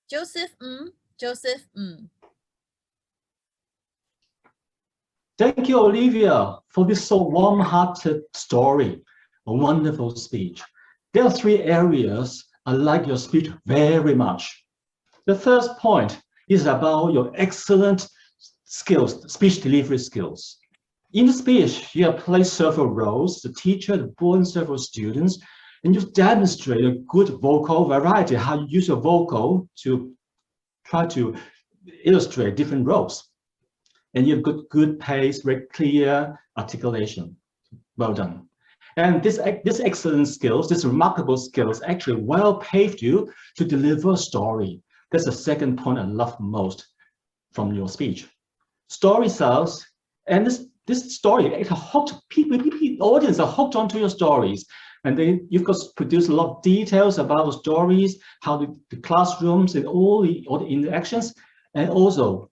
Joseph, Joseph, Thank you, Olivia, for this so warm-hearted story, a wonderful speech. There are 3 areas I like your speech very much. The first point is about your excellent skills, speech delivery skills. In the speech, you have played several roles, the teacher, the boy, and several students, and you've demonstrated a good vocal variety, how you use your vocal to try to illustrate different roles. And you've got good pace, very clear articulation. Well done. And this excellent skills, this remarkable skills actually well paved you to deliver a story. That's the second point I love most from your speech. Story sells, and this story, it hooked people, the audience are hooked onto your stories. And then you've got to produce a lot of details about the stories, how the classrooms and all the interactions, and also,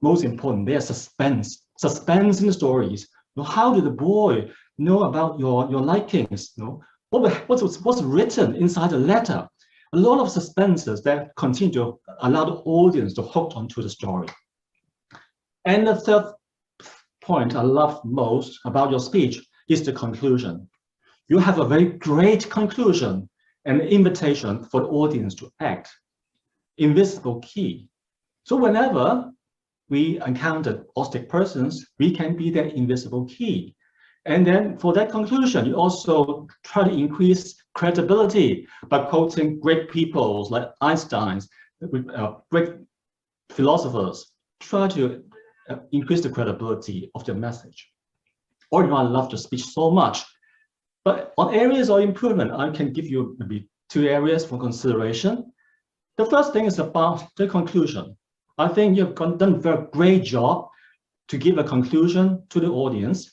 most important, there's suspense in the stories. How did the boy know about your likings? What's written inside the letter? A lot of suspenses that continue to allow the audience to hook onto the story. And the third point I love most about your speech is the conclusion. You have a very great conclusion and invitation for the audience to act. Invisible key. So whenever we encounter autistic persons, we can be their invisible key. And then for that conclusion, you also try to increase credibility by quoting great people like Einstein, great philosophers. Try to increase the credibility of their message. Or you might love the speech so much. But on areas of improvement, I can give you maybe 2 areas for consideration. The first thing is about the conclusion. I think you've done a very great job to give a conclusion to the audience.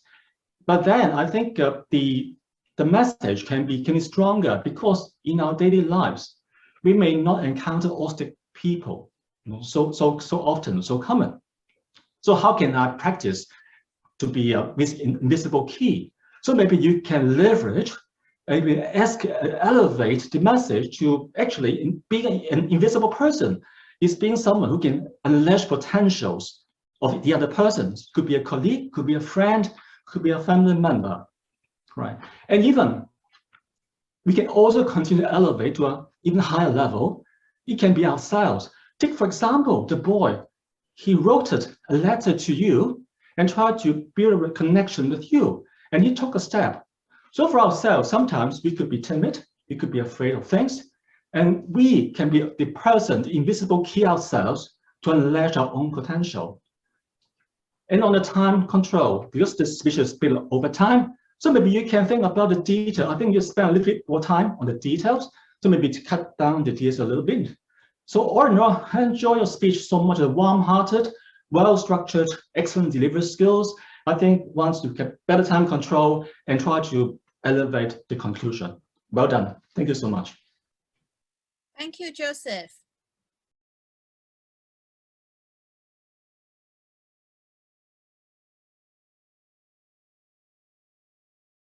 But then I think the message can be stronger, because in our daily lives, we may not encounter autistic people so often, so common. So how can I practice to be this invisible key? So maybe you can leverage, elevate the message to actually being an invisible person. Is being someone who can unleash potentials of the other person. Could be a colleague, could be a friend, could be a family member, right? And even we can also continue to elevate to an even higher level. It can be ourselves. Take, for example, the boy. He wrote a letter to you and tried to build a connection with you, and he took a step. So for ourselves, sometimes we could be timid, we could be afraid of things, and we can be the person, the invisible key ourselves, to unleash our own potential. And on the time control, because this speech is built over time, so maybe you can think about the detail. I think you spend a little bit more time on the details, so maybe to cut down the details a little bit. So all in all, I enjoy your speech so much, warm-hearted, well-structured, excellent delivery skills. I think once you get better time control and try to elevate the conclusion. Well done. Thank you so much. Thank you, Joseph.